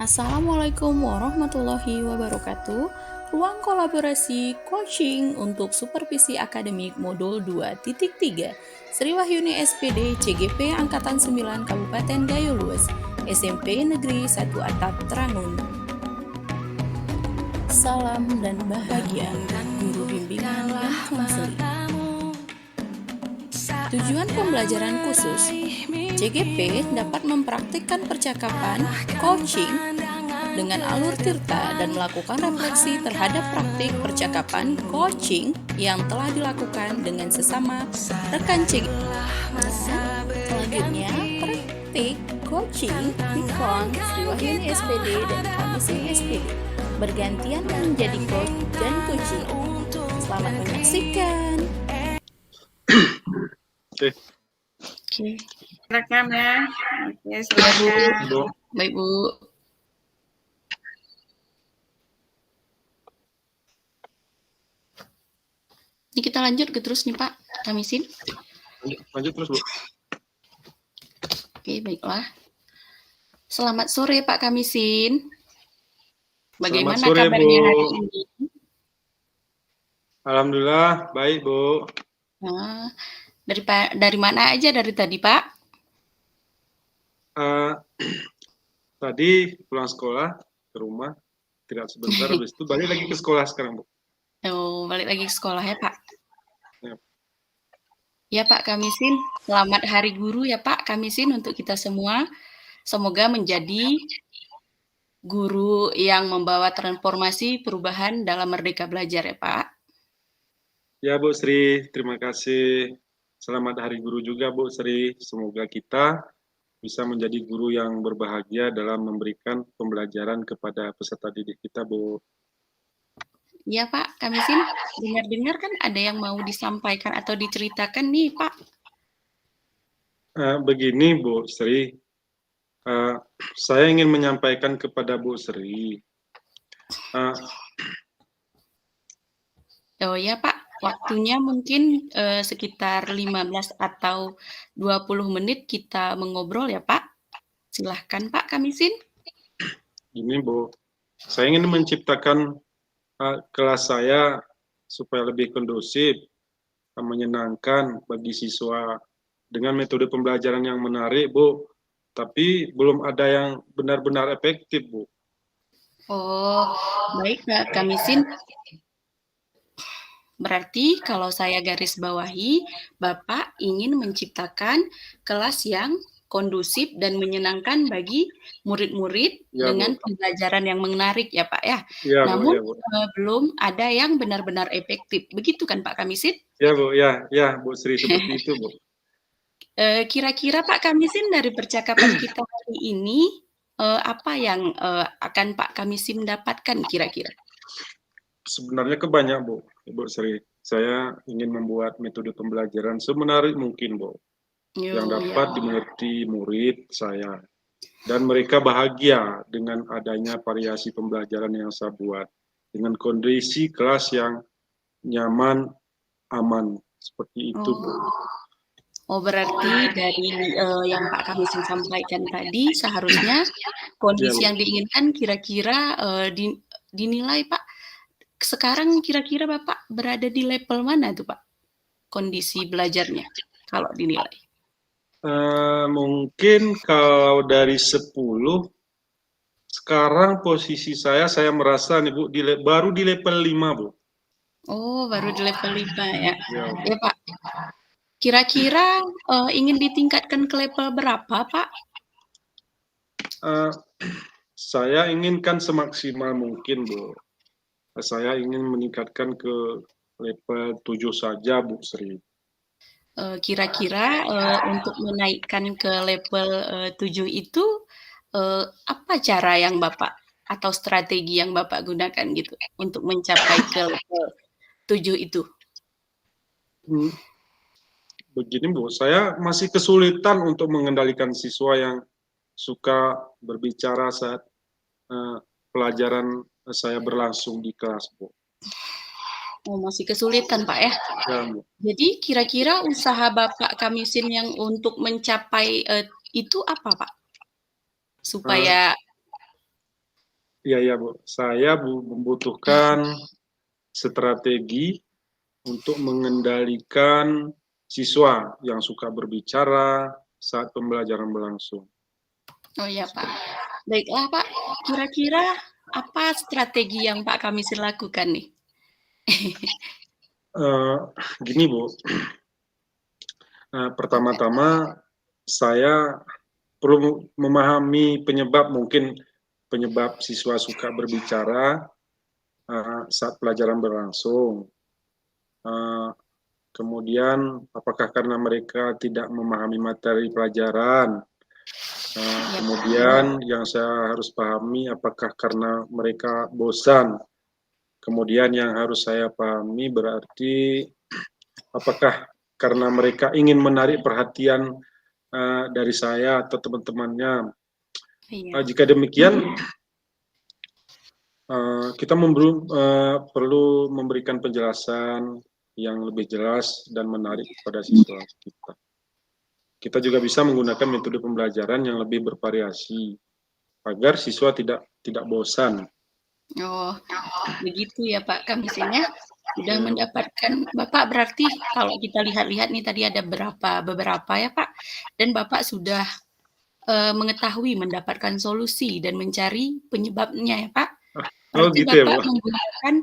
Assalamualaikum warahmatullahi wabarakatuh. Ruang kolaborasi coaching untuk supervisi akademik modul 2.3 Sriwahyuni SPD CGP Angkatan 9 Kabupaten Gayo Lues SMP Negeri 1 Atap Terangun. Salam dan bahagia guru bimbingan dan konseling. Tujuan pembelajaran khusus CGP dapat mempraktikkan percakapan, coaching, dengan alur tirta dan melakukan refleksi terhadap praktik percakapan coaching yang telah dilakukan dengan sesama rekan CGP. Selanjutnya, praktik coaching di KON Sriwahyuni SPD dan Komisi SPD bergantian menjadi coach dan coaching. Selamat menyaksikan. Oke. Rekam ya. Oke, silakan. Baik, Bu. Ini kita lanjut ke terus nih, Pak Kamisin. Lanjut terus, Bu. Oke, baiklah. Selamat sore, Pak Kamisin. Bagaimana Selamat sore, kabarnya Bu. hari ini? Alhamdulillah, baik, Bu. Nah, dari mana aja dari tadi, Pak? Tadi pulang sekolah ke rumah, istirahat sebentar, habis itu balik lagi ke sekolah sekarang, Bu. Oh, balik lagi ke sekolah ya, Pak? Ya. Ya, Pak Kamisin. Selamat Hari Guru ya, Pak Kamisin, untuk kita semua. Semoga menjadi guru yang membawa transformasi perubahan dalam Merdeka Belajar ya, Pak. Ya, Bu Sri, terima kasih. Selamat Hari Guru juga, Bu Sri. Semoga kita bisa menjadi guru yang berbahagia dalam memberikan pembelajaran kepada peserta didik kita, Bu. Iya, Pak Kamisin. Dengar-dengar kan ada yang mau disampaikan atau diceritakan nih, Pak. Begini, Bu Sri. Saya ingin menyampaikan kepada Bu Sri. Oh ya, Pak. Waktunya mungkin sekitar 15 atau 20 menit kita mengobrol ya, Pak. Silahkan, Pak Kamisin. Gini, Bu. Saya ingin menciptakan kelas saya supaya lebih kondusif, menyenangkan bagi siswa dengan metode pembelajaran yang menarik, Bu. Tapi belum ada yang benar-benar efektif, Bu. Oh, baik, Pak Kamisin. Berarti kalau saya garis bawahi, Bapak ingin menciptakan kelas yang kondusif dan menyenangkan bagi murid-murid Ya, dengan Bu. pembelajaran yang menarik ya, Pak ya. Ya, Bu. Namun Ya, Bu. belum ada yang benar-benar efektif. Begitu kan Pak Kamisin? Ya, Bu. Ya, Bu Sri, seperti itu, Bu. Kira-kira Pak Kamisin dari percakapan kita hari ini, apa yang akan Pak Kamisin dapatkan kira-kira? Sebenarnya kebanyak, Bu Sri. Saya ingin membuat metode pembelajaran semenarik mungkin, Bu, yang dapat dimengerti murid saya. Dan mereka bahagia dengan adanya variasi pembelajaran yang saya buat. Dengan kondisi kelas yang nyaman, aman. Seperti itu, Bu. Oh, berarti dari yang Pak Kamisin sampaikan tadi, seharusnya kondisi yang diinginkan kira-kira dinilai, Pak. Sekarang kira-kira Bapak berada di level mana tuh, Pak? Kondisi belajarnya, kalau dinilai? Mungkin kalau dari 10, sekarang posisi saya merasa nih, Bu, baru di level 5, Bu. Oh, baru di level 5 ya. Ya, Pak. Kira-kira ingin ditingkatkan ke level berapa, Pak? Saya inginkan semaksimal mungkin, Bu. Saya ingin meningkatkan ke level 7 saja, Bu Sri. Kira-kira untuk menaikkan ke level 7 itu apa cara yang Bapak atau strategi yang Bapak gunakan gitu untuk mencapai ke level 7 itu? Begini, Bu, saya masih kesulitan untuk mengendalikan siswa yang suka berbicara saat pelajaran saya berlangsung di kelas, Bu. Oh, masih kesulitan, Pak ya? Ya, Bu. Jadi kira-kira usaha Bapak Kamisin yang untuk mencapai itu apa, Pak? Supaya Iya, Bu. Saya membutuhkan strategi untuk mengendalikan siswa yang suka berbicara saat pembelajaran berlangsung. Oh iya, Pak. Baiklah, Pak. Kira-kira apa strategi yang Pak Kamisin lakukan nih? Gini, Bu. Pertama-tama saya perlu memahami mungkin penyebab siswa suka berbicara saat pelajaran berlangsung. Kemudian, apakah karena mereka tidak memahami materi pelajaran? Kemudian yang saya harus pahami apakah karena mereka bosan. Kemudian yang harus saya pahami berarti apakah karena mereka ingin menarik perhatian dari saya atau teman-temannya. Jika demikian, kita perlu memberikan penjelasan yang lebih jelas dan menarik kepada siswa kita. Kita juga bisa menggunakan metode pembelajaran yang lebih bervariasi agar siswa tidak bosan. Oh, begitu ya Pak Kamisinnya. Sudah mendapatkan Bapak berarti kalau kita lihat-lihat nih tadi ada beberapa ya Pak, dan Bapak sudah mengetahui mendapatkan solusi dan mencari penyebabnya ya Pak. Berarti gitu Bapak ya, Bu? menggunakan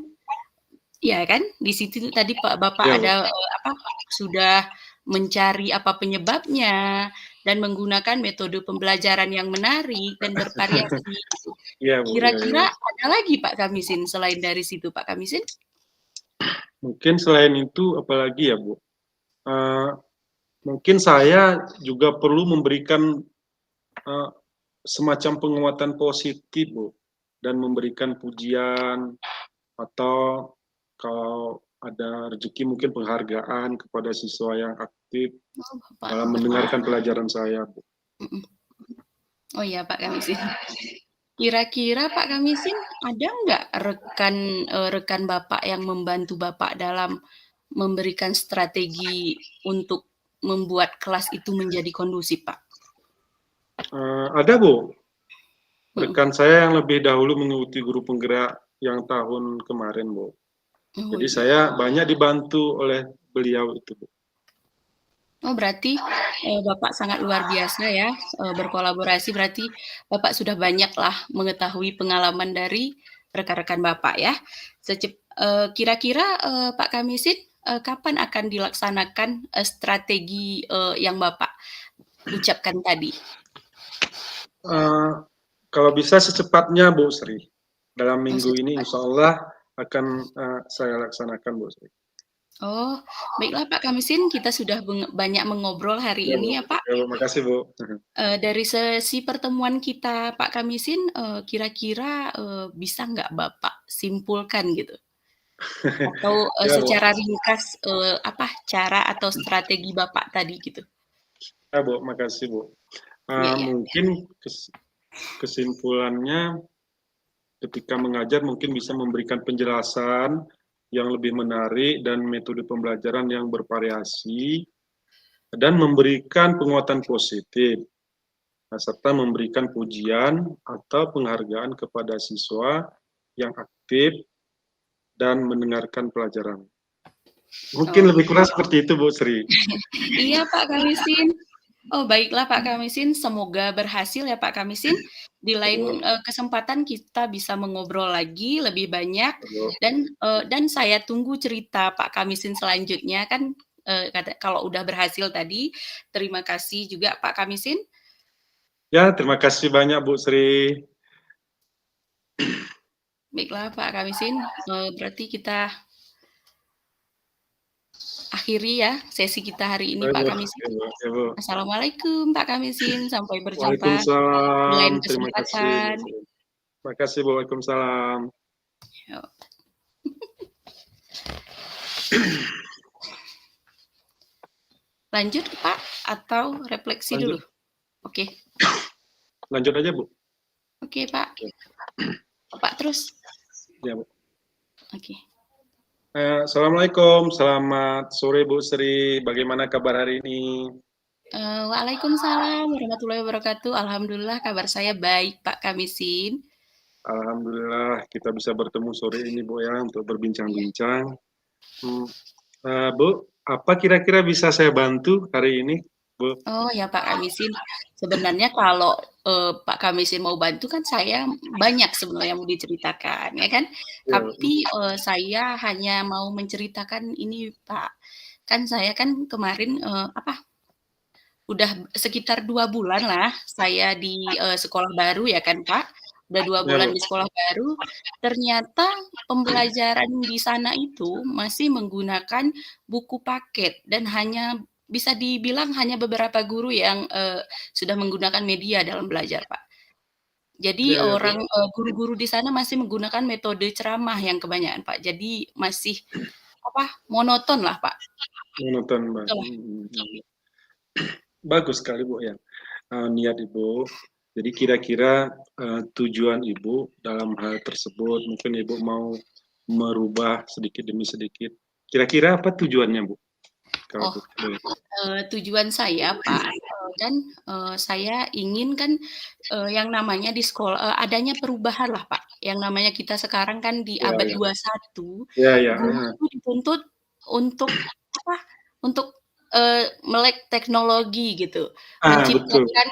ya kan di situ tadi Bapak Ya, ada sudah mencari apa penyebabnya dan menggunakan metode pembelajaran yang menarik dan bervariasi. Ya, Bu. Kira-kira ada lagi Pak Kamisin selain dari situ Pak Kamisin? Mungkin selain itu apalagi ya, Bu? Mungkin saya juga perlu memberikan semacam penguatan positif, Bu, dan memberikan pujian atau kalau ada rezeki mungkin penghargaan kepada siswa yang aktif dalam mendengarkan pelajaran saya, Bu. Oh iya Pak Kamisin. Kira-kira Pak Kamisin ada nggak rekan Bapak yang membantu Bapak dalam memberikan strategi untuk membuat kelas itu menjadi kondusif, Pak? Ada, Bu. Rekan saya yang lebih dahulu mengikuti guru penggerak yang tahun kemarin, Bu. Jadi saya banyak dibantu oleh beliau itu, Bu. Oh berarti Bapak sangat luar biasa ya berkolaborasi, berarti Bapak sudah banyaklah mengetahui pengalaman dari rekan-rekan Bapak ya. Kira-kira Pak Kamisin kapan akan dilaksanakan strategi yang Bapak ucapkan tadi? Kalau bisa secepatnya, Bu Sri. Dalam minggu ini insya Allah akan saya laksanakan, Bu Sri. Oh, baiklah Pak Kamisin, kita sudah banyak mengobrol hari ini ya Pak. Ya, Bu. Makasih, Bu. Dari sesi pertemuan kita Pak Kamisin, kira-kira bisa nggak Bapak simpulkan gitu? Atau secara ringkas apa cara atau strategi Bapak tadi gitu? Ya, Bu, makasih, Bu. Mungkin kesimpulannya ketika mengajar mungkin bisa memberikan penjelasan yang lebih menarik dan metode pembelajaran yang bervariasi dan memberikan penguatan positif serta memberikan pujian atau penghargaan kepada siswa yang aktif dan mendengarkan pelajaran. Mungkin lebih kurang seperti itu, Bu Sri. Iya Pak Kamisin. Oh baiklah Pak Kamisin, semoga berhasil ya Pak Kamisin. Di lain kesempatan kita bisa mengobrol lagi lebih banyak dan saya tunggu cerita Pak Kamisin selanjutnya kan kalau udah berhasil tadi. Terima kasih juga Pak Kamisin. Ya, terima kasih banyak Bu Sri. Baiklah Pak Kamisin, berarti kita akhiri ya sesi kita hari ini Pak Kamisin. Assalamualaikum Pak Kamisin, sampai berjumpa di lain kesempatan. Terima kasih, Bu. Waalaikumsalam. Lanjut Pak atau refleksi dulu? Oke. Lanjut aja, Bu. Oke, Pak. Pak terus. Ya, Bu. Oke. Assalamualaikum, selamat sore Bu Sri. Bagaimana kabar hari ini? Waalaikumsalam warahmatullahi wabarakatuh. Alhamdulillah kabar saya baik Pak Kamisin. Alhamdulillah kita bisa bertemu sore ini Bu ya untuk Iya. berbincang-bincang. Bu, apa kira-kira bisa saya bantu hari ini, Bu? Oh ya Pak Kamisin, sebenarnya kalau Pak Kamisin mau bantu kan saya banyak sebenarnya yang mau diceritakan ya kan. Ya, Tapi saya hanya mau menceritakan ini Pak. Kan saya kan kemarin udah sekitar 2 bulan lah saya di sekolah baru ya kan Pak. Udah 2 ya bulan Bu. di sekolah baru, ternyata pembelajaran di sana itu masih menggunakan buku paket dan hanya bisa dibilang hanya beberapa guru yang sudah menggunakan media dalam belajar, Pak. Jadi Ya, ya Bu. guru-guru di sana masih menggunakan metode ceramah yang kebanyakan, Pak. Jadi masih monoton lah, Pak. Menonton Mbak. Itulah. Bagus sekali Bu ya. Niat Ibu. Jadi kira-kira tujuan Ibu dalam hal tersebut, mungkin Ibu mau merubah sedikit demi sedikit. Kira-kira apa tujuannya Bu? Kalau Oh, boleh. tujuan saya Pak, kan saya ingin kan yang namanya di sekolah adanya perubahan lah Pak, yang namanya kita sekarang kan di Ya, abad ya. 21, Ya, ya. guru itu dituntut untuk untuk melek teknologi gitu, Betul. menciptakan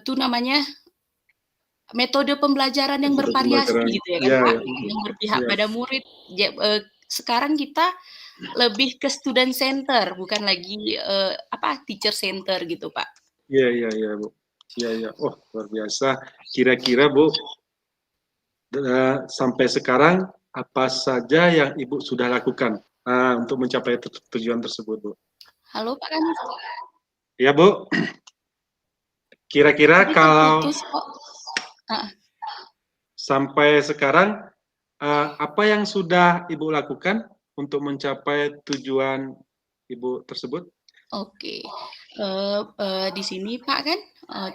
tuh namanya metode pembelajaran yang Metode bervariasi pembelajaran. gitu ya kan Ya, Pak, ya. yang berpihak Ya. pada murid. Sekarang kita lebih ke student center, bukan lagi teacher center gitu, Pak. Iya, iya, iya, Bu. Iya, iya. Oh, luar biasa. Kira-kira, Bu, sampai sekarang apa saja yang Ibu sudah lakukan untuk mencapai tujuan tersebut, Bu? Halo, Pak Kamis. Iya, Bu. Kira-kira Tadi kalau terputus kok. sampai sekarang, apa yang sudah Ibu lakukan untuk mencapai tujuan Ibu tersebut? Oke. Di sini Pak kan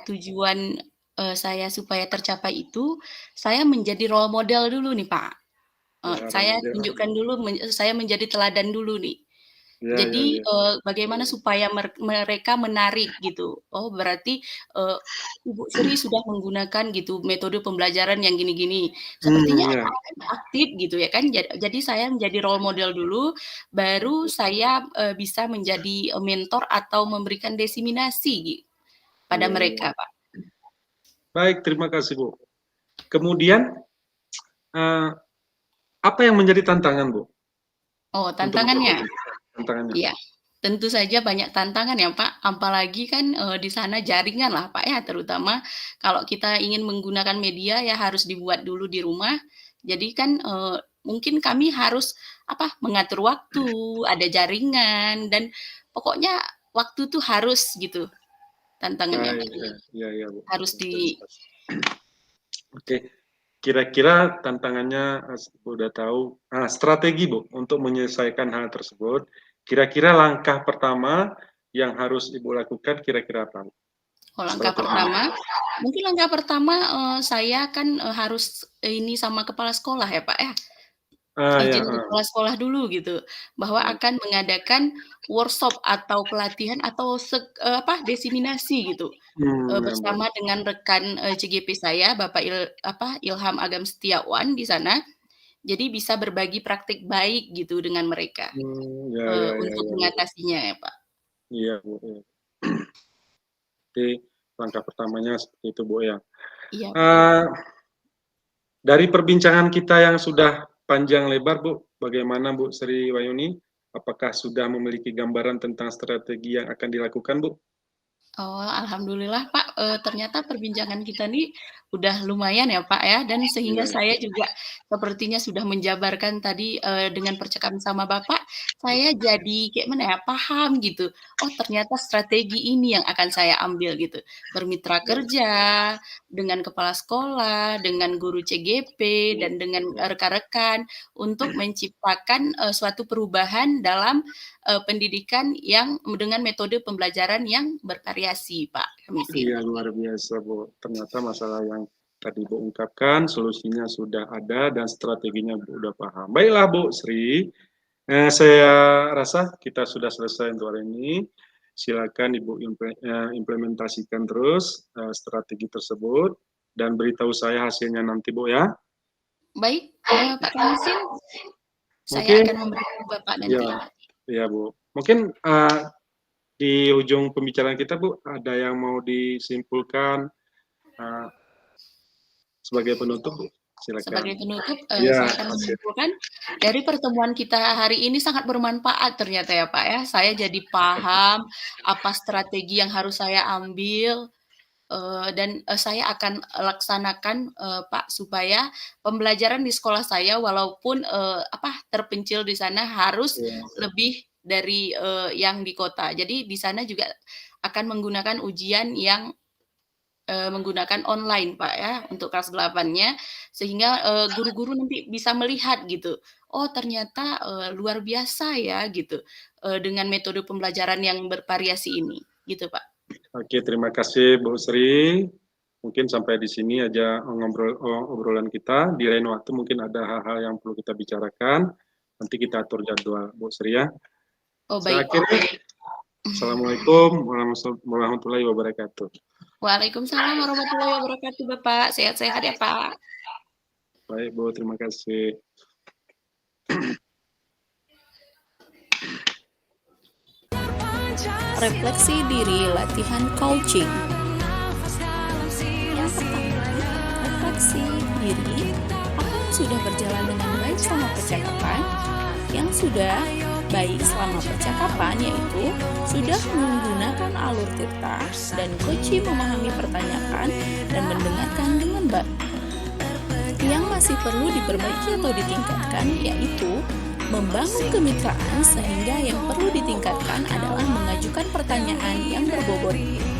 tujuan saya supaya tercapai itu, saya menjadi role model dulu nih Pak. Ya, Saya remaja. tunjukkan dulu, saya menjadi teladan dulu nih. Ya, ya, Jadi ya. bagaimana supaya mereka menarik gitu. Oh berarti Ibu Sri sudah menggunakan gitu metode pembelajaran yang gini-gini. Sepertinya Ya. anak-anak aktif gitu ya kan. Jadi saya menjadi role model dulu, baru saya bisa menjadi mentor atau memberikan diseminasi pada Ya, ya. mereka, Pak. Baik, terima kasih, Bu. Kemudian, apa yang menjadi tantangan, Bu? Oh, Untuk tantangannya? tantangannya. Iya. Tentu saja banyak tantangan ya Pak, apalagi kan di sana jaringan lah Pak ya, terutama kalau kita ingin menggunakan media ya harus dibuat dulu di rumah. Jadi kan mungkin kami harus mengatur waktu, ada jaringan dan pokoknya waktu tuh harus gitu tantangannya Pak. Ya, ya, Bu. Harus di Oke, kira-kira tantangannya udah tahu. Strategi Bu untuk menyelesaikan hal tersebut. Kira-kira langkah pertama yang harus Ibu lakukan kira-kira apa? langkah pertama, mungkin langkah pertama saya kan harus ini sama kepala sekolah ya Pak ya. Izin ke kepala sekolah dulu gitu, bahwa akan mengadakan workshop atau pelatihan atau diseminasi gitu, bersama dengan rekan CGP saya Bapak Ilham Agam Setiawan di sana. Jadi bisa berbagi praktik baik gitu dengan mereka, untuk mengatasinya ya, Pak. Iya, Bu. Jadi langkah pertamanya seperti itu, Bu ya. Iya. Dari perbincangan kita yang sudah panjang lebar, Bu, bagaimana Bu Sri Wahyuni? Apakah sudah memiliki gambaran tentang strategi yang akan dilakukan, Bu? Oh, alhamdulillah Pak, ternyata perbincangan kita nih udah lumayan ya Pak ya, dan sehingga saya juga sepertinya sudah menjabarkan tadi, dengan percakapan sama Bapak, saya jadi kayak mana ya, paham gitu. Oh ternyata strategi ini yang akan saya ambil gitu. Bermitra kerja, dengan kepala sekolah, dengan guru CGP, dan dengan rekan-rekan untuk menciptakan suatu perubahan dalam pendidikan yang dengan metode pembelajaran yang bervariasi, Pak Kamisin. Iya, luar biasa, Bu. Ternyata masalah yang tadi Bu ungkapkan, solusinya sudah ada dan strateginya Bu udah paham. Baiklah, Bu Sri. Saya rasa kita sudah selesai untuk hari ini. Silakan Ibu implementasikan terus strategi tersebut. dan beritahu saya hasilnya nanti, Bu, ya. Baik, Pak Kamisin, saya Mungkin akan memberitahu Bapak nanti. ya, ya Bu. Mungkin di ujung pembicaraan kita, Bu, ada yang mau disimpulkan sebagai penutup, Bu? Silakan. Sebagai penutup, Ya, saya akan menyimpulkan dari pertemuan kita hari ini sangat bermanfaat ternyata ya Pak ya. Saya jadi paham apa strategi yang harus saya ambil, dan saya akan laksanakan, Pak, supaya pembelajaran di sekolah saya walaupun, terpencil di sana harus lebih dari, yang di kota. Jadi di sana juga akan menggunakan ujian yang menggunakan online, Pak, ya, untuk kelas 8-nya, sehingga, guru-guru nanti bisa melihat gitu, oh ternyata, luar biasa ya gitu, dengan metode pembelajaran yang bervariasi ini, gitu, Pak. Oke, terima kasih Bu Sri. Mungkin sampai di sini aja obrolan kita. Di lain waktu mungkin ada hal-hal yang perlu kita bicarakan. Nanti kita atur jadwal, Bu Sri ya. Oh, Saya baik. akhiri. Assalamualaikum warahmatullahi wabarakatuh. Waalaikumsalam warahmatullahi wabarakatuh, Bapak. Sehat-sehat ya, Pak. Baik, Bu. Terima kasih. Refleksi diri latihan coaching. Yang pertama, refleksi diri apa yang sudah berjalan dengan baik selama percakapan. Yang sudah baik selama percakapan yaitu sudah menggunakan alur tirta dan coach memahami pertanyaan dan mendengarkan dengan baik. Yang masih perlu diperbaiki atau ditingkatkan yaitu membangun kemitraan, sehingga yang perlu ditingkatkan adalah mengajukan pertanyaan yang berbobot,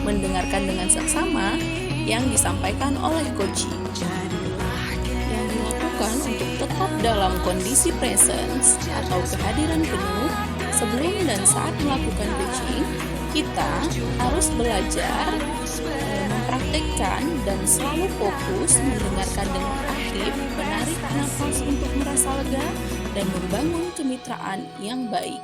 mendengarkan dengan seksama yang disampaikan oleh coach. Yang dilakukan untuk tetap dalam kondisi presence atau kehadiran penuh sebelum dan saat melakukan coaching, kita harus belajar mempraktekkan dan selalu fokus mendengarkan dengan aktif, menarik nafas untuk merasa lega, dan membangun kemitraan yang baik.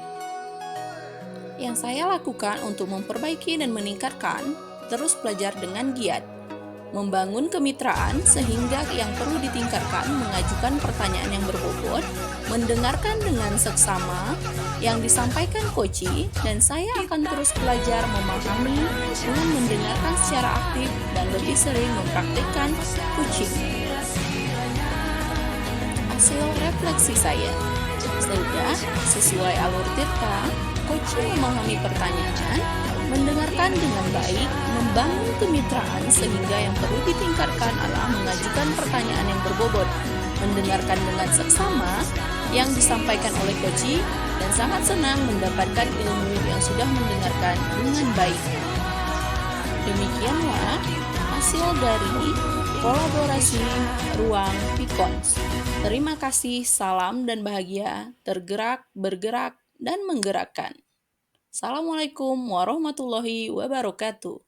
Yang saya lakukan untuk memperbaiki dan meningkatkan, terus belajar dengan giat, membangun kemitraan sehingga yang perlu ditingkatkan mengajukan pertanyaan yang berbobot, mendengarkan dengan seksama yang disampaikan coach, dan saya akan terus belajar memahami dengan mendengarkan secara aktif dan lebih sering mempraktikkan coaching. Hasil refleksi saya sudah sesuai alur tirta, coach memahami pertanyaan, mendengarkan dengan baik, membangun kemitraan sehingga yang perlu ditingkatkan adalah mengajukan pertanyaan yang berbobot, mendengarkan dengan seksama yang disampaikan oleh coach, dan sangat senang mendapatkan ilmu yang sudah mendengarkan dengan baik. Demikianlah hasil dari kolaborasi Ruang Pikons. Terima kasih, salam dan bahagia, tergerak, bergerak, dan menggerakkan. Assalamualaikum warahmatullahi wabarakatuh.